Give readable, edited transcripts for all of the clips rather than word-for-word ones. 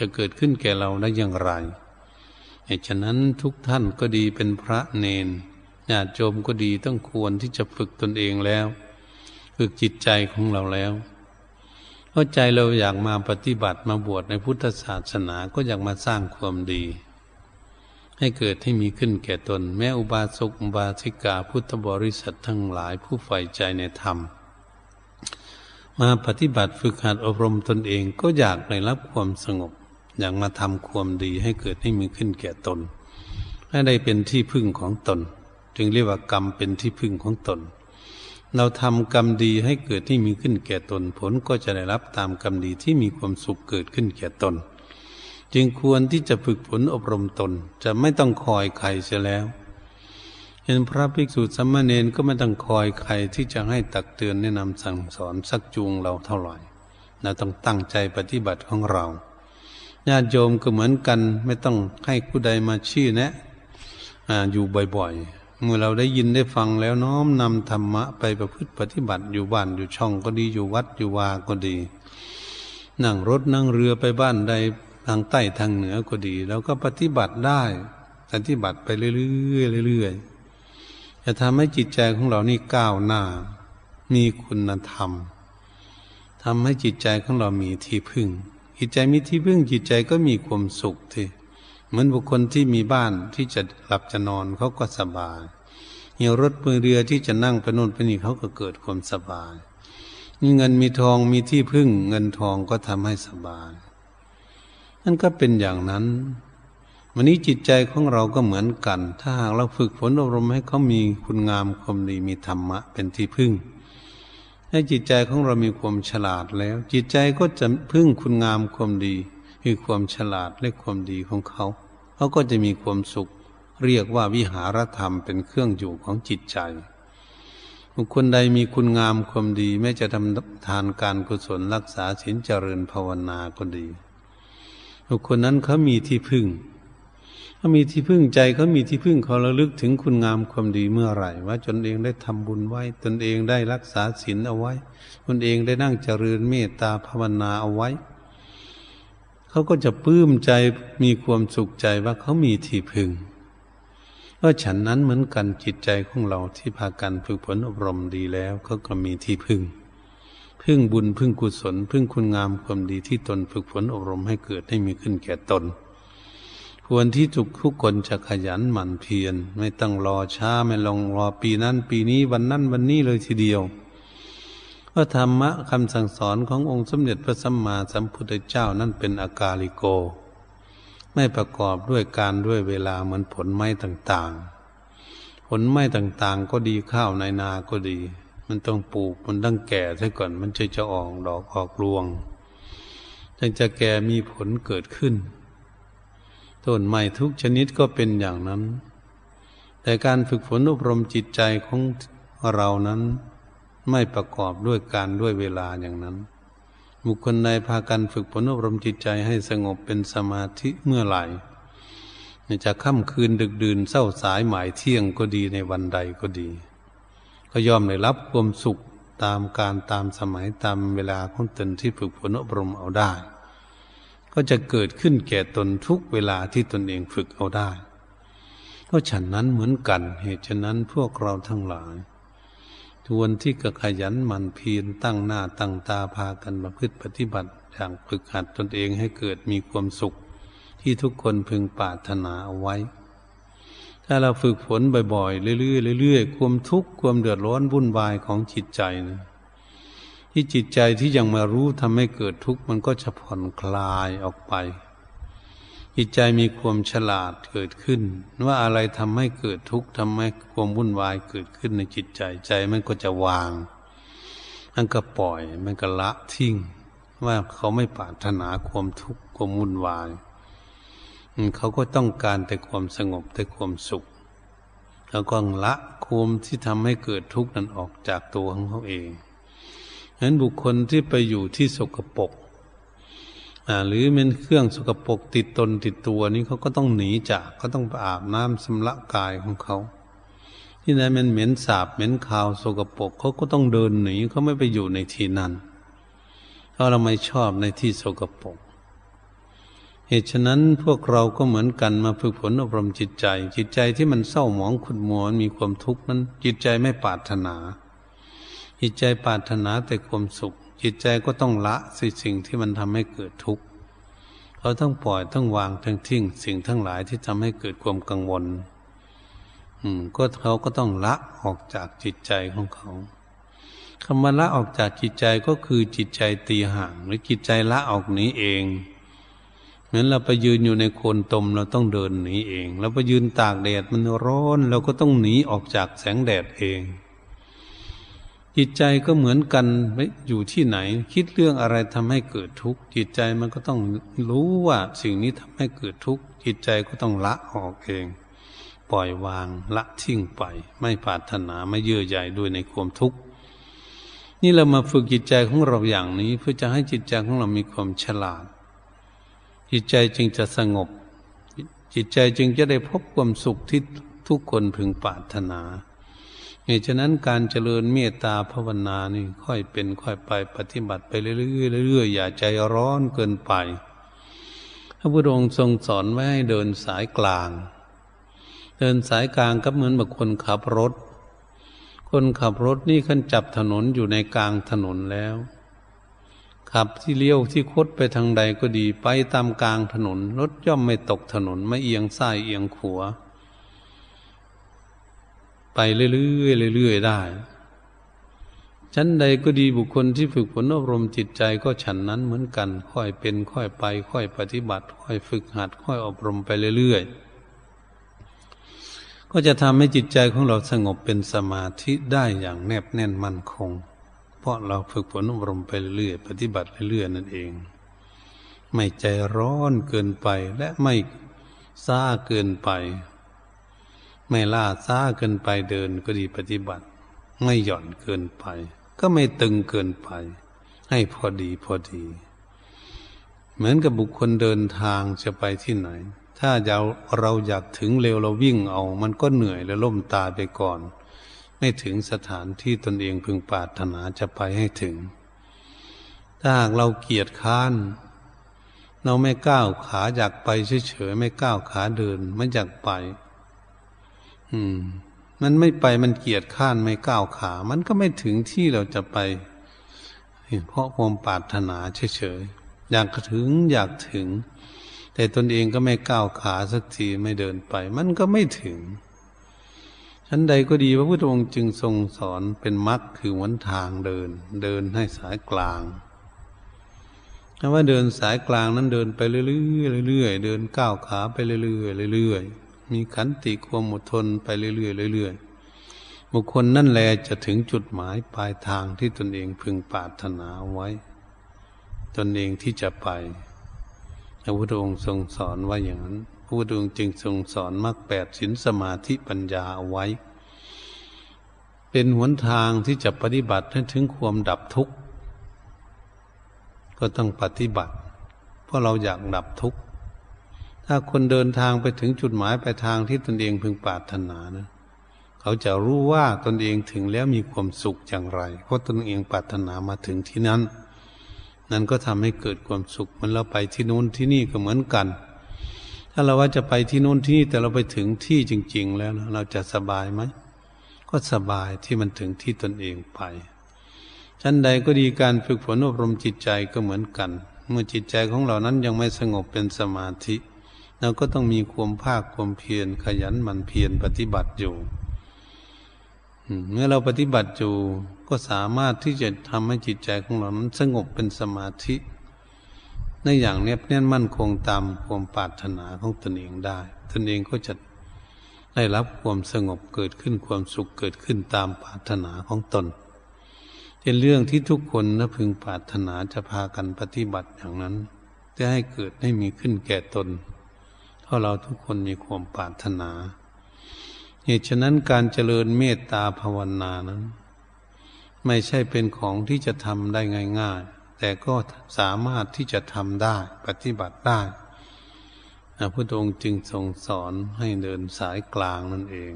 จะเกิดขึ้นแก่เราได้อย่างไรฉะนั้นทุกท่านก็ดีเป็นพระเนนญาติโยมก็ดีต้องควรที่จะฝึกตนเองแล้วฝึกจิตใจของเราแล้วเพราะใจเราอยากมาปฏิบัติมาบวชในพุทธศาสนาก็อยากมาสร้างความดีให้เกิดให้มีขึ้นแก่ตนแม้อุบาสกอุบาสิกาพุทธบริษัททั้งหลายผู้ใฝ่ใจในธรรมมาปฏิบัติฝึกหัดอบรมตนเองก็อยากได้รับความสงบอยากมาทำความดีให้เกิดให้มีขึ้นแก่ตนให้ได้เป็นที่พึ่งของตนจึงเรียกว่ากรรมเป็นที่พึ่งของตนเราทำกรรมดีให้เกิดที่มีขึ้นแก่ตนผลก็จะได้รับตามกรรมดีที่มีความสุขเกิดขึ้นแก่ตนจึงควรที่จะฝึกฝนอบรมตนจะไม่ต้องคอยใครเสียแล้วเห็นพระภิกษุสามเณรก็ไม่ต้องคอยใครที่จะให้ตักเตือนแนะนำสั่งสอนชักจูงเราเท่าไหร่เราต้องตั้งใจปฏิบัติของเราญาติโยมก็เหมือนกันไม่ต้องให้ผู้ใดมาชี้แนะอยู่บ่อยๆเมื่อเราได้ยินได้ฟังแล้วน้อมนำธรรมะไปประพฤติปฏิบัติอยู่บ้านอยู่ช่องก็ดีอยู่วัดอยู่วาก็ดีนั่งรถนั่งเรือไปบ้านใดทางใต้ทางเหนือก็ดีแล้วก็ปฏิบัติได้ปฏิบัติไปเรื่อยๆเรื่อยๆจะทำให้จิตใจของเรานี่ก้าวหน้ามีคุณธรรมทำให้จิตใจของเรามีที่พึ่งจิตใจมีที่พึ่งจิตใจก็มีความสุขที่เหมือนบุคคลที่มีบ้านที่จะหลับจะนอนเขาก็สบายมีรถมือเรือที่จะนั่งไปโน่นไปนี่เขาก็เกิดความสบายมีเงินมีทองมีที่พึ่งเงินทองก็ทำให้สบายนั่นก็เป็นอย่างนั้นวันนี้จิตใจของเราก็เหมือนกันถ้าหากเราฝึกฝนอบรมให้เขามีคุณงามความดีมีธรรมะเป็นที่พึ่งให้จิตใจของเรามีความฉลาดแล้วจิตใจก็จะพึ่งคุณงามความดีคือความฉลาดและความดีของเขาก็จะมีความสุขเรียกว่าวิหารธรรมเป็นเครื่องอยู่ของจิตใจบุคคลใดมีคุณงามความดีแม้จะทำทานการกุศลรักษาศีลเจริญภาวนาก็ดีบุคคลนั้นเขามีที่พึ่งเขามีที่พึ่งใจเขามีที่พึ่งเขาระลึกถึงคุณงามความดีเมื่อไหร่ว่าตนเองได้ทำบุญไว้ตนเองได้รักษาศีลเอาไว้ตนเองได้นั่งเจริญเมตตาภาวนาเอาไว้เขาก็จะปลื้มใจมีความสุขใจว่าเขามีที่พึ่งเพราะฉันนั้นเหมือนกันจิตใจของเราที่พากันฝึกฝนอบรมดีแล้วเขาก็มีที่พึ่งพึ่งบุญพึ่งกุศลพึ่งคุณงามความดีที่ตนฝึกฝนอบรมให้เกิดให้มีขึ้นแก่ตนควรที่ทุกคนจะขยันหมั่นเพียรไม่ต้องรอช้าไม่ลองรอปีนั้นปีนี้วันนั้นวันนี้เลยทีเดียวเพราะธรรมะคำสั่งสอนขององค์สมเด็จพระสัมมาสัมพุทธเจ้านั้นเป็นอากาลิโกไม่ประกอบด้วยการด้วยเวลาเหมือนผลไม้ต่างๆผลไม้ต่างๆก็ดีข้าวในนาก็ดีมันต้องปลูกมันต้องแก่ซะก่อนมันจะออกดอกออกรวงจึงจะแก่มีผลเกิดขึ้นต้นไม้ทุกชนิดก็เป็นอย่างนั้นแต่การฝึกฝนอบรมจิตใจของเรานั้นไม่ประกอบด้วยการด้วยเวลาอย่างนั้นบุคคลใดพากันฝึกฝนอบรมจิตใจให้สงบเป็นสมาธิเมื่อไหร่จะค่ำคืนดึกดื่นเศร้าสายหมายเที่ยงก็ดีในวันใดก็ดีก็ย่อมได้รับความสุขตามการตามสมัยตามเวลาของตนที่ฝึกฝนอบรมเอาได้ก็จะเกิดขึ้นแก่ตนทุกเวลาที่ตนเองฝึกเอาได้ก็ฉันนั้นเหมือนกันเหตุฉะนั้นพวกเราทั้งหลายควรที่จะขยันหมั่นเพียรตั้งหน้าตั้งตาพากันประพฤติปฏิบัติอย่างฝึกหัดตนเองให้เกิดมีความสุขที่ทุกคนพึงปรารถนาเอาไว้ถ้าเราฝึกฝนบ่อยๆเรื่อยๆเรื่อยๆความทุกข์ความเดือดร้อนวุ่นวายของจิตใจนะที่จิตใจที่ยังมารู้ทำให้เกิดทุกข์มันก็จะผ่อนคลายออกไปจิตใจมีความฉลาดเกิดขึ้นว่าอะไรทำให้เกิดทุกข์ทำให้ความวุ่นวายเกิดขึ้นในจิตใจใจมันก็จะวางมันก็ปล่อยมันก็ละทิ้งว่าเขาไม่ปรารถนาความทุกข์ความวุ่นวายเขาก็ต้องการแต่ความสงบแต่ความสุขแล้วก็ละความที่ทำให้เกิดทุกข์นั้นออกจากตัวของเขาเองฉะนั้นบุคคลที่ไปอยู่ที่สกปรกหรือเป็นเครื่องสกปรกติดตนติดตัวนี้เขาก็ต้องหนีจากก็ต้องไปอาบน้ำชำระกายของเขาที่ไหนมันเหม็นสาบเหม็นคาวสกปรกเขาก็ต้องเดินหนีเขาไม่ไปอยู่ในที่นั้นเพราะเราไม่ชอบในที่สกปรก เหตุฉะนั้นพวกเราก็เหมือนกันมาฝึกฝนอบรมจิตใจที่มันเศร้าหมองขุ่นมัวมีความทุกข์นั้นจิตใจไม่ปรารถนาจิตใจปรารถนาแต่ความสุขจิตใจก็ต้องละสิ่งที่มันทำให้เกิดทุกข์เขาต้องปล่อยต้องวางทั้งทิ้งสิ่งทั้งหลายที่ทำให้เกิดความกังวลก็เขาก็ต้องละออกจากจิตใจของเขาคำว่าละออกจากจิตใจก็คือจิตใจตีห่างหรือจิตใจละออกหนีเองเหมือนเราไปยืนอยู่ในโคนตมเราต้องเดินหนีเองเราไปยืนตากแดดมันร้อนเราก็ต้องหนีออกจากแสงแดดเองจิตใจก็เหมือนกันไม่อยู่ที่ไหนคิดเรื่องอะไรทำให้เกิดทุกข์จิตใจมันก็ต้องรู้ว่าสิ่งนี้ทำให้เกิดทุกข์จิตใจก็ต้องละออกเองปล่อยวางละทิ้งไปไม่ปรารถนาไม่เยื่อใยด้วยในความทุกข์นี่เรามาฝึกจิตใจของเราอย่างนี้เพื่อจะให้จิตใจของเรามีความฉลาดจิตใจจึงจะสงบจิตใจจึงจะได้พบความสุขที่ทุกคนพึงปรารถนาเหตุฉะนั้นการเจริญเมตตาภาวนานี่ค่อยเป็นค่อยไปปฏิบัติไปเรื่อยๆอย่าใจร้อนเกินไปพระพุทธองค์ทรงสอนไว้ให้เดินสายกลางเดินสายกลางก็เหมือนแบบคนขับรถคนขับรถนี่ขั้นจับถนนอยู่ในกลางถนนแล้วขับที่เลี้ยวที่คดไปทางใดก็ดีไปตามกลางถนนรถย่อมไม่ตกถนนไม่เอียงซ้ายเอียงขวาไปเรื่อยๆเรื่อยๆได้ชั้นใดก็ดีบุคคลที่ฝึกฝนอบรมจิตใจก็ฉันนั้นเหมือนกันค่อยเป็นค่อยไปค่อยปฏิบัติค่อยฝึกหัดค่อยอบรมไปเรื่อยๆก็จะทำให้จิตใจของเราสงบเป็นสมาธิได้อย่างแนบแน่นมั่นคงเพราะเราฝึกฝนอบรมไปเรื่อยๆปฏิบัติเรื่อยๆนั่นเองไม่ใจร้อนเกินไปและไม่ซ่าเกินไปไม่ล่าซ่าเกินไปเดินก็ดีปฏิบัติไม่หย่อนเกินไปก็ไม่ตึงเกินไปให้พอดีพอดีเหมือนกับบุคคลเดินทางจะไปที่ไหนถ้าเราอยากถึงเร็วเราวิ่งเอามันก็เหนื่อยและล่มตายไปก่อนไม่ถึงสถานที่ตนเองพึงปรารถนาจะไปให้ถึงถ้าหากเราเกียจค้านเราไม่ก้าวขาอยากไปเฉยๆไม่ก้าวขาเดินไม่อยากไปมันไม่ไปมันเกียจค้านไม่ก้าวขามันก็ไม่ถึงที่เราจะไปเพราะความปรารถนาเฉยๆอยากถึงแต่ตนเองก็ไม่ก้าวขาสักทีไม่เดินไปมันก็ไม่ถึงชั้นใดก็ดีพระพุทธองค์จึงทรงสอนเป็นมรรคคือหนทางเดินให้สายกลางคำว่าเดินสายกลางนั้นเดินไปเรื่อยๆเดินก้าวขาไปเรื่อยๆเรื่อยๆมีขันติความอดทนไปเรื่อยๆเรื่อยๆบุคคลนั่นแลจะถึงจุดหมายปลายทางที่ตนเองพึงปรารถนาไว้ตนเองที่จะไปพระพุทธองค์ทรงสอนว่าอย่างนั้นพระพุทธองค์จึงทรงสอนมรรค8ศีลสมาธิปัญญาเอาไว้เป็นหนทางที่จะปฏิบัติให้ถึงความดับทุกข์ก็ต้องปฏิบัติเพราะเราอยากดับทุกข์ถ้าคนเดินทางไปถึงจุดหมายปลายทางที่ตนเองพึงปรารถนานะเขาจะรู้ว่าตนเองถึงแล้วมีความสุขอย่างไรเพราะตนเองปรารถนามาถึงที่นั้นนั่นก็ทำให้เกิดความสุขเหมือนเราไปที่โน้นที่นี่ก็เหมือนกันถ้าเราว่าจะไปที่โน้นที่นี่แต่เราไปถึงที่จริงๆแล้วนะเราจะสบายไหมก็สบายที่มันถึงที่ตนเองไปชั้นใดก็ดีการฝึกฝนอบรมจิตใจก็เหมือนกันเมื่อจิตใจของเรานั้นยังไม่สงบเป็นสมาธิเราก็ต้องมีความภาคความเพียรขยันหมั่นเพียรปฏิบัติอยู่เมื่อเราปฏิบัติอยู่ก็สามารถที่จะทำให้จิตใจของเรานั้นสงบเป็นสมาธิในอย่างแนบแน่นมั่นคงตามความปรารถนาของตนเองได้ตนเองก็จะได้รับความสงบเกิดขึ้นความสุขเกิดขึ้นตามปรารถนาของตนเป็นเรื่องที่ทุกคนนะพึงปรารถนาจะพากันปฏิบัติอย่างนั้นจะให้เกิดให้มีขึ้นแก่ตนเพราะเราทุกคนมีความปรารถนาเหตุฉะนั้นการเจริญเมตตาภาวนานั้นไม่ใช่เป็นของที่จะทำได้ง่ายๆแต่ก็สามารถที่จะทำได้ปฏิบัติได้พระพุทธองค์จึงทรงสอนให้เดินสายกลางนั่นเอง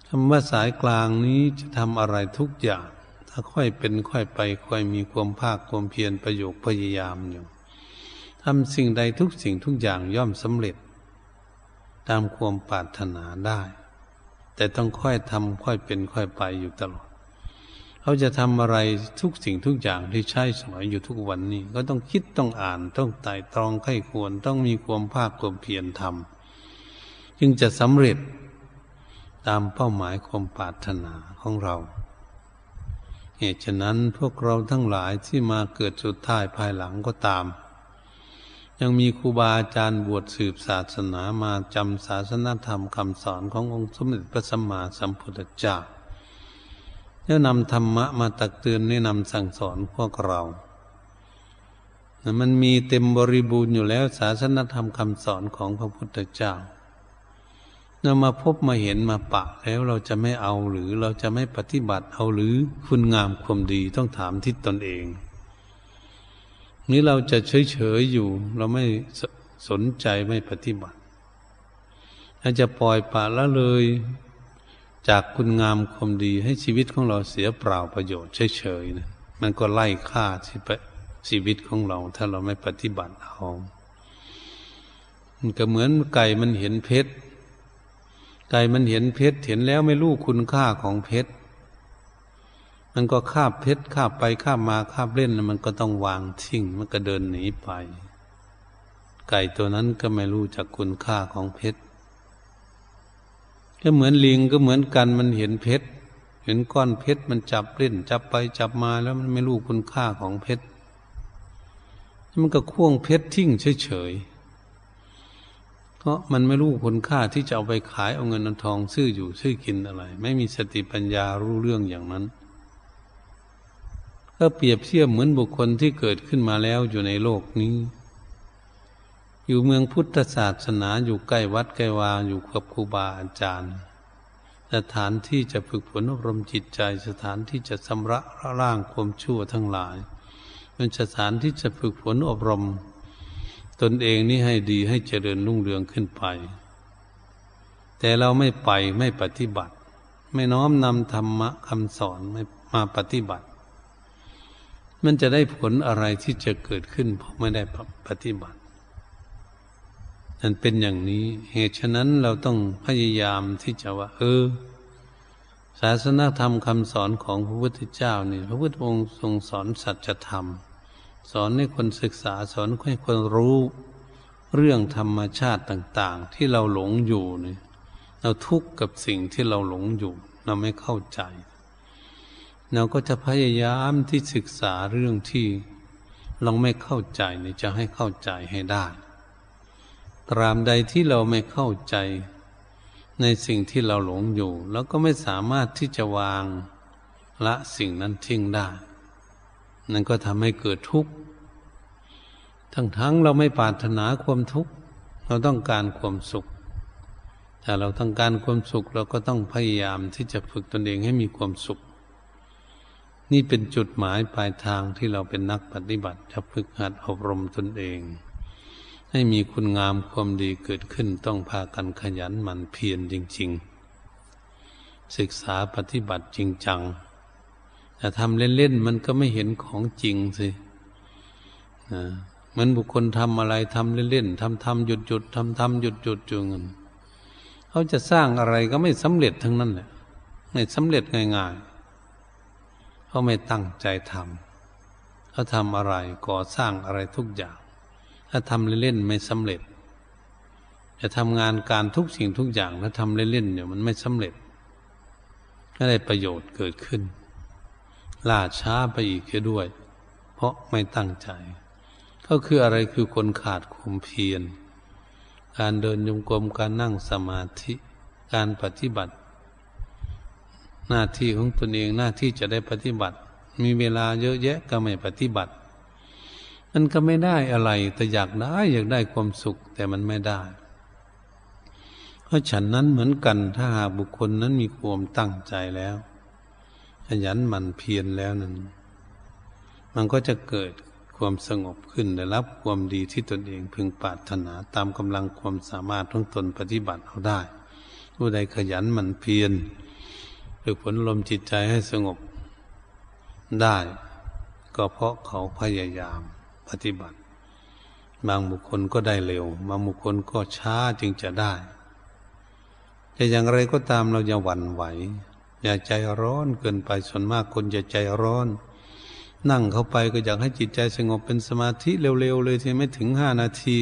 คำว่าสายกลางนี้จะทำอะไรทุกอย่างถ้าค่อยเป็นค่อยไปค่อยมีความภาคความเพียรประโยคพยายามอยู่ท ำสิ่งใดทุกสิ่งทุกอย่างย่อมสำเร็จตามความปรารถนาได้แต่ต้องค่อยทำค่อยเป็นค่อยไปอยู่ตลอดเขาจะทำอะไรทุกสิ่งทุกอย่างที่ใช้สอยอยู่ทุกวันนี้ก็ต้องคิดต้องอ่านต้องไต่ตรองไข้ควรต้องมีความภาคความเพียรทำจึงจะสำเร็จตามเป้าหมายความปรารถนาของเราเหตุฉะนั้นพวกเราทั้งหลายที่มาเกิดสุดท้ายภายหลังก็ตามยังมีครูบาอาจารย์บวชสืบศาสนามาจำศาสนธรรมคำสอนขององค์สมเด็จพระสัมมาสัมพุทธเจ้าแล้วนำธรรมะมาตักเตือนแนะนำสั่งสอนพวกเรามันมีเต็มบริบูรณ์อยู่แล้วศาสนธรรมคำสอนของพระพุทธเจ้าเรามาพบมาเห็นมาปะแล้วเราจะไม่เอาหรือเราจะไม่ปฏิบัติเอาหรือคุณงามความดีต้องถามที่ตนเองนี้เราจะเฉยๆอยู่เราไม่สนใจไม่ปฏิบัติเราจะปล่อยปละละเลยจากคุณงามความดีให้ชีวิตของเราเสียเปล่าประโยชน์เฉยๆนะมันก็ไล่ฆ่าชีวิตของเราถ้าเราไม่ปฏิบัติเอามันก็เหมือนไก่มันเห็นเพชรไก่มันเห็นเพชรเห็นแล้วไม่รู้คุณค่าของเพชรมันก็คาบเพชรคาบไปคาบมาคาบเล่นมันก็ต้องวางทิ้งมันก็เดินหนีไปไก่ตัวนั้นก็ไม่รู้จักคุณค่าของเพชรก็เหมือนลิงก็เหมือนกันมันเห็นเพชรเห็นก้อนเพชรมันจับเล่นจับไปจับมาแล้วมันไม่รู้คุณค่าของเพชรมันก็ข่วงเพชรทิ้งเฉยๆเพราะมันไม่รู้คุณค่าที่จะเอาไปขายเอาเงินเอาทองซื้ออยู่ซื้อกินอะไรไม่มีสติปัญญารู้เรื่องอย่างนั้นก็เปรียบเทียบเหมือนบุคคลที่เกิดขึ้นมาแล้วอยู่ในโลกนี้อยู่เมืองพุทธศาสนาอยู่ใกล้วัดใกล้วาอยู่กับครูบาอาจารย์สถานที่จะฝึกฝนอบรมจิตใจสถานที่จะชำระล้างความชั่วทั้งหลายเป็นสถานที่จะฝึกฝนอบรมตนเองนี่ให้ดีให้เจริญรุ่งเรืองขึ้นไปแต่เราไม่ไปไม่ปฏิบัติไม่น้อมนำธรรมะคำสอนมาปฏิบัติมันจะได้ผลอะไรที่จะเกิดขึ้นเพราะไม่ได้ปฏิบัตินั่นเป็นอย่างนี้เหตุฉะนั้นเราต้องพยายามที่จะว่าศาสนธรรมคำสอนของพระพุทธเจ้านี่พระพุทธองค์ทรงสอนสัจธรรมสอนให้คนศึกษาสอนให้คนรู้เรื่องธรรมชาติต่างๆที่เราหลงอยู่นี่เราทุกข์กับสิ่งที่เราหลงอยู่เราไม่เข้าใจเราก็จะพยายามที่ศึกษาเรื่องที่เราไม่เข้าใจนี่จะให้เข้าใจให้ได้ตราบใดที่เราไม่เข้าใจในสิ่งที่เราหลงอยู่เราก็ไม่สามารถที่จะวางละสิ่งนั้นทิ้งได้นั่นก็ทำให้เกิดทุกข์ทั้งเราไม่ปรารถนาความทุกข์เราต้องการความสุขถ้าเราต้องการความสุขเราก็ต้องพยายามที่จะฝึกตนเองให้มีความสุขนี่เป็นจุดหมายปลายทางที่เราเป็นนักปฏิบัติจะฝึกหัดอบรมตนเองให้มีคุณงามความดีเกิดขึ้นต้องพากันขยันหมั่นเพียรจริงๆศึกษาปฏิบัติจริงจังแต่ทำเล่นๆมันก็ไม่เห็นของจริงสิเหมือนบุคคลทำอะไรทำเล่นๆทำหยุดทำหยุดอยู่เงินเขาจะสร้างอะไรก็ไม่สำเร็จทั้งนั้นแหละไม่สำเร็จง่ายๆเขาไม่ตั้งใจทำเขาทำอะไรก่อสร้างอะไรทุกอย่างถ้าทำเล่นๆไม่สำเร็จจะทำงานการทุกสิ่งทุกอย่างถ้าทำเล่นๆเนี่ยมันไม่สำเร็จไม่ได้ประโยชน์เกิดขึ้นล่าช้าไปอีกด้วยเพราะไม่ตั้งใจก็คืออะไรคือคนขาดความเพียรการเดินโยมกลมการนั่งสมาธิการปฏิบัติหน้าที่ของตนเองหน้าที่จะได้ปฏิบัติมีเวลาเยอะแยะก็ไม่ปฏิบัติมันก็ไม่ได้อะไรแต่อยากได้ความสุขแต่มันไม่ได้เพราะฉันนั้นเหมือนกันถ้าหากบุคคลนั้นมีความตั้งใจแล้วขยันหมั่นเพียรแล้วนั้นมันก็จะเกิดความสงบขึ้นได้รับความดีที่ตนเองพึงปรารถนาตามกำลังความสามารถของตนปฏิบัติเอาได้ผู้ใดขยันหมั่นเพียรฝึกฝนลมจิตใจให้สงบได้ก็เพราะเขาพยายามปฏิบัติ บางบุคคลก็ได้เร็วบางบุคคลก็ช้าจึงจะได้แต่อย่างไรก็ตามเราอย่าหวั่นไหวอย่าใจร้อนเกินไปส่วนมากคนจะใจร้อนนั่งเข้าไปก็อยากให้จิตใจสงบเป็นสมาธิเร็วๆเลยที่ไม่ถึง5 นาที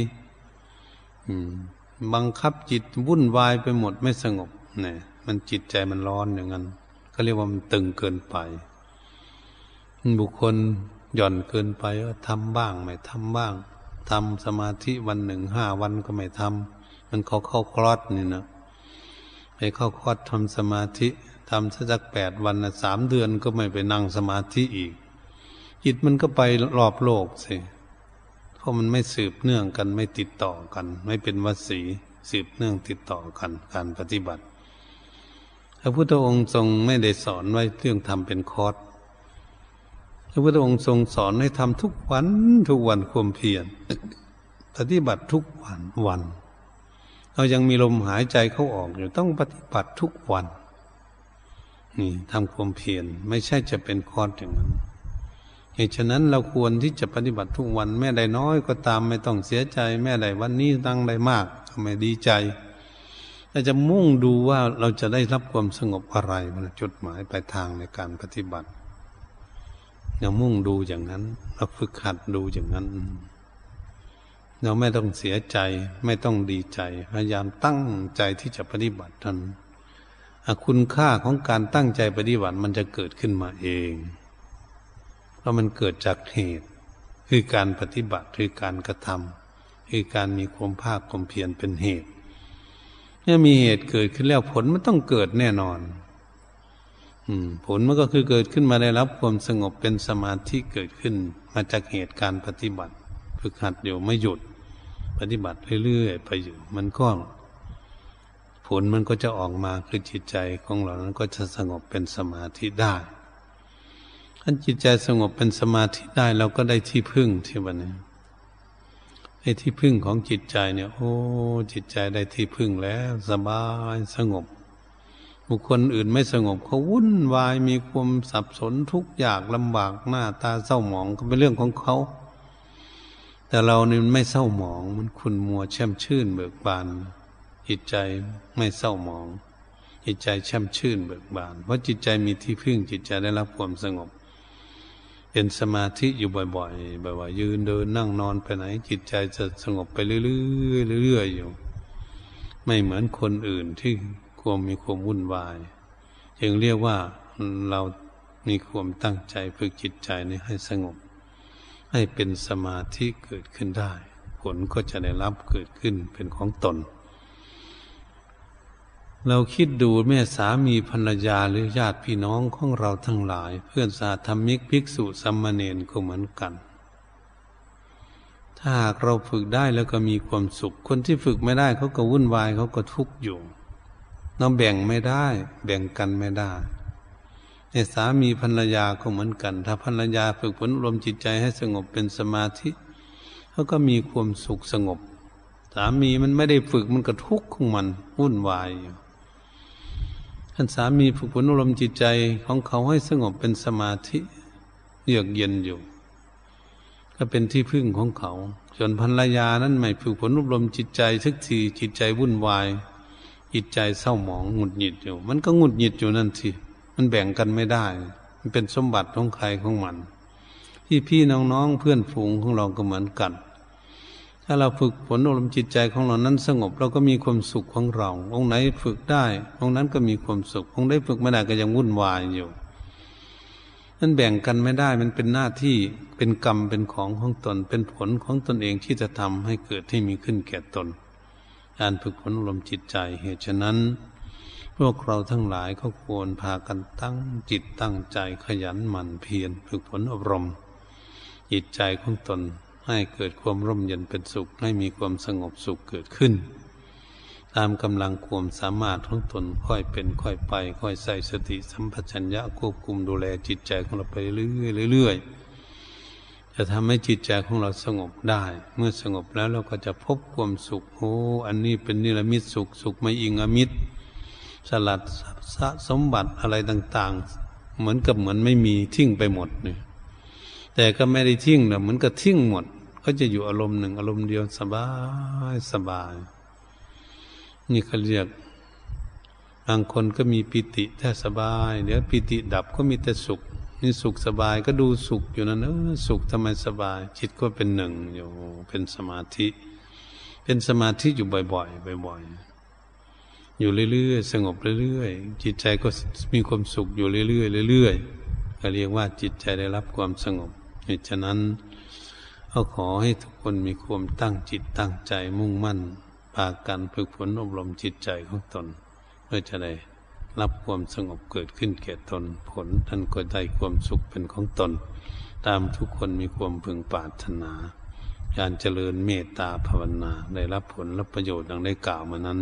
บังคับจิตวุ่นวายไปหมดไม่สงบเนี่ยมันจิตใจมันร้อนอย่างนั้นก็เรียกว่ามันตึงเกินไปบุคคลหย่อนเกินไปก็ทำบ้างไม่ทำบ้างทำสมาธิวันหนึ่ง5 วันก็ไม่ทำมันเข้าคลอดนี่นะไปเข้าคลอดทำสมาธิทำสัก8 วัน3 เดือนก็ไม่ไปนั่งสมาธิอีกจิตมันก็ไปรอบโลกสิเพราะมันไม่สืบเนื่องกันไม่ติดต่อกันไม่เป็นวสีสืบเนื่องติดต่อกันการปฏิบัติพระพุทธองค์ทรงไม่ได้สอนไว้เรื่องทำเป็นคอร์สพระพุทธองค์ทรงสอนให้ทำทุกวันความเพียรปฏิบัติทุกวันเรายังมีลมหายใจเข้าออกอยู่ต้องปฏิบัติทุกวันนี่ทำความเพียรไม่ใช่จะเป็นคอร์สอย่างนั้นเหตุฉะนั้นเราควรที่จะปฏิบัติทุกวันแม้ได้น้อยก็ตามไม่ต้องเสียใจแม้ได้วันนี้ตั้งได้มากก็ไม่ดีใจเราจะมุ่งดูว่าเราจะได้รับความสงบอะไรจุดหมายปลายทางในการปฏิบัติเรามุ่งดูอย่างนั้นเราฝึกหัดดูอย่างนั้นเราไม่ต้องเสียใจไม่ต้องดีใจพยายามตั้งใจที่จะปฏิบัตินั้นคุณค่าของการตั้งใจปฏิบัติมันจะเกิดขึ้นมาเองเพราะมันเกิดจากเหตุคือการปฏิบัติคือการกระทำคือการมีความภาคความเพียรเป็นเหตุเมื่อมีเหตุเกิดขึ้นแล้วผลมันต้องเกิดแน่นอนผลมันก็คือเกิดขึ้นมาได้รับความสงบเป็นสมาธิเกิดขึ้นมาจากเหตุการปฏิบัติฝึกหัดอยู่ไม่หยุดปฏิบัติเรื่อยๆไปอยู่มันก็ผลมันก็จะออกมาคือจิตใจของเรานั้นก็จะสงบเป็นสมาธิได้ถ้าจิตใจสงบเป็นสมาธิได้เราก็ได้ที่พึ่งที่วันนี้ไอ้ที่พึ่งของจิตใจเนี่ยโอ้จิตใจได้ที่พึ่งแล้วสบายสงบบุคคลอื่นไม่สงบเขาวุ่นวายมีความสับสนทุกข์ยากลำบากหน้าตาเศร้าหมองก็เป็นเรื่องของเขาแต่เรานี่มันไม่เศร้าหมองมันขุ่นมัวแช่มชื่นเบิกบานจิตใจไม่เศร้าหมองจิตใจแช่มชื่นเบิกบานเพราะจิตใจมีที่พึ่งจิตใจได้รับความสงบเป็นสมาธิอยู่บ่อยๆแบบว่ายืนเดินนั่งนอนไปไหนจิตใจจะสงบไปเรื่อยๆอยู่ไม่เหมือนคนอื่นที่ความมีความวุ่นวายจึงเรียกว่าเรามีความตั้งใจฝึกจิตใจนี้ให้สงบให้เป็นสมาธิเกิดขึ้นได้ผลก็จะได้รับเกิดขึ้นเป็นของตนเราคิดดูแม่สามีภรรยาหรือญาติพี่น้องของเราทั้งหลายเพื่อนสาธมิกภิกษุสามเณรก็เหมือนกันถ้าหากเราฝึกได้แล้วก็มีความสุขคนที่ฝึกไม่ได้เขาก็วุ่นวายเขาก็ทุกข์อยู่เราแบ่งไม่ได้แบ่งกันไม่ได้เนี่ยสามีภรรยาก็เหมือนกันถ้าภรรยาฝึกฝนอบรมจิตใจให้สงบเป็นสมาธิเขาก็มีความสุขสงบสามีมันไม่ได้ฝึกมันก็ทุกข์ของมันวุ่นวายอยู่ท่านสามีฝึกฝนอบรมจิตใจของเขาให้สงบเป็นสมาธิเยือกเย็นอยู่ก็เป็นที่พึ่งของเขาส่วนภรรยานั้นไม่ฝึกฝนอบรมจิตใจสักทีจิตใจวุ่นวายจิตใจเศร้าหมองหงุดหงิดอยู่มันก็หงุดหงิดอยู่นั่นสิมันแบ่งกันไม่ได้มันเป็นสมบัติของใครของมันพี่น้องเพื่อนฝูงของเราก็เหมือนกันถ้าเราฝึกฝนอบรมจิตใจของเรานั้นสงบเราก็มีความสุขของเราองค์ไหนฝึกได้องค์นั้นก็มีความสุของค์ไหนฝึกไม่ได้ก็ยังวุ่นวายอยู่นั่นแบ่งกันไม่ได้มันเป็นหน้าที่เป็นกรรมเป็นของตนเป็นผลของตนเองที่จะทำให้เกิดให้มีขึ้นแก่ตนการฝึกฝนอบรมจิตใจเหตุฉะนั้นพวกเราทั้งหลายก็ควรพากันตั้งจิตตั้งใจขยันหมั่นเพียรฝึกฝนอบรมจิตใจของตนให้เกิดความร่มเย็นเป็นสุขให้มีความสงบสุขเกิดขึ้นตามกำลังความสามารถของตนค่อยเป็นค่อยไปค่อยใส่สติสัมปชัญญะควบคุมดูแลจิตใจของเราไปเรื่อยๆจะทำให้จิตใจของเราสงบได้เมื่อสงบแล้วเราก็จะพบความสุขโอ้อันนี้เป็นนิรมิตสุขสุขไม่อิงอมิตรสลัดสมบัติอะไรต่างๆเหมือนไม่มีทิ้งไปหมดเนี่ยแต่ก็ไม่ได้ทิ้งนะเหมือนกับทิ้งหมด ก็จะอยู่อารมณ์หนึ่งอารมณ์เดียวสบายสบายนี่เขาเรียกบางคนก็มีปิติแต่สบายเดี๋ยวปิติดับก็มีแต่สุขนี่สุขสบายก็ดูสุขอยู่นั่นสุขทำไมสบายจิตก็เป็นหนึ่งอยู่เป็นสมาธิเป็นสมาธิอยู่บ่อยๆบ่อยๆอยู่เรื่อยๆสงบเรื่อยๆจิตใจก็มีความสุขอยู่เรื่อยๆเรื่อยๆก็เรียกว่าจิตใจได้รับความสงบเหตุฉะนั้นก็ขอให้ทุกคนมีความตั้งจิตตั้งใจมุ่งมั่นพากันฝึกฝนอบรมจิตใจของตนเพื่อจะได้รับความสงบเกิดขึ้นแก่ตนผลท่านก็ได้ความสุขเป็นของตนตามทุกคนมีความพึงปรารถนาการเจริญเมตตาภาวนาได้รับผลรับประโยชน์ดังได้กล่าวมานั้น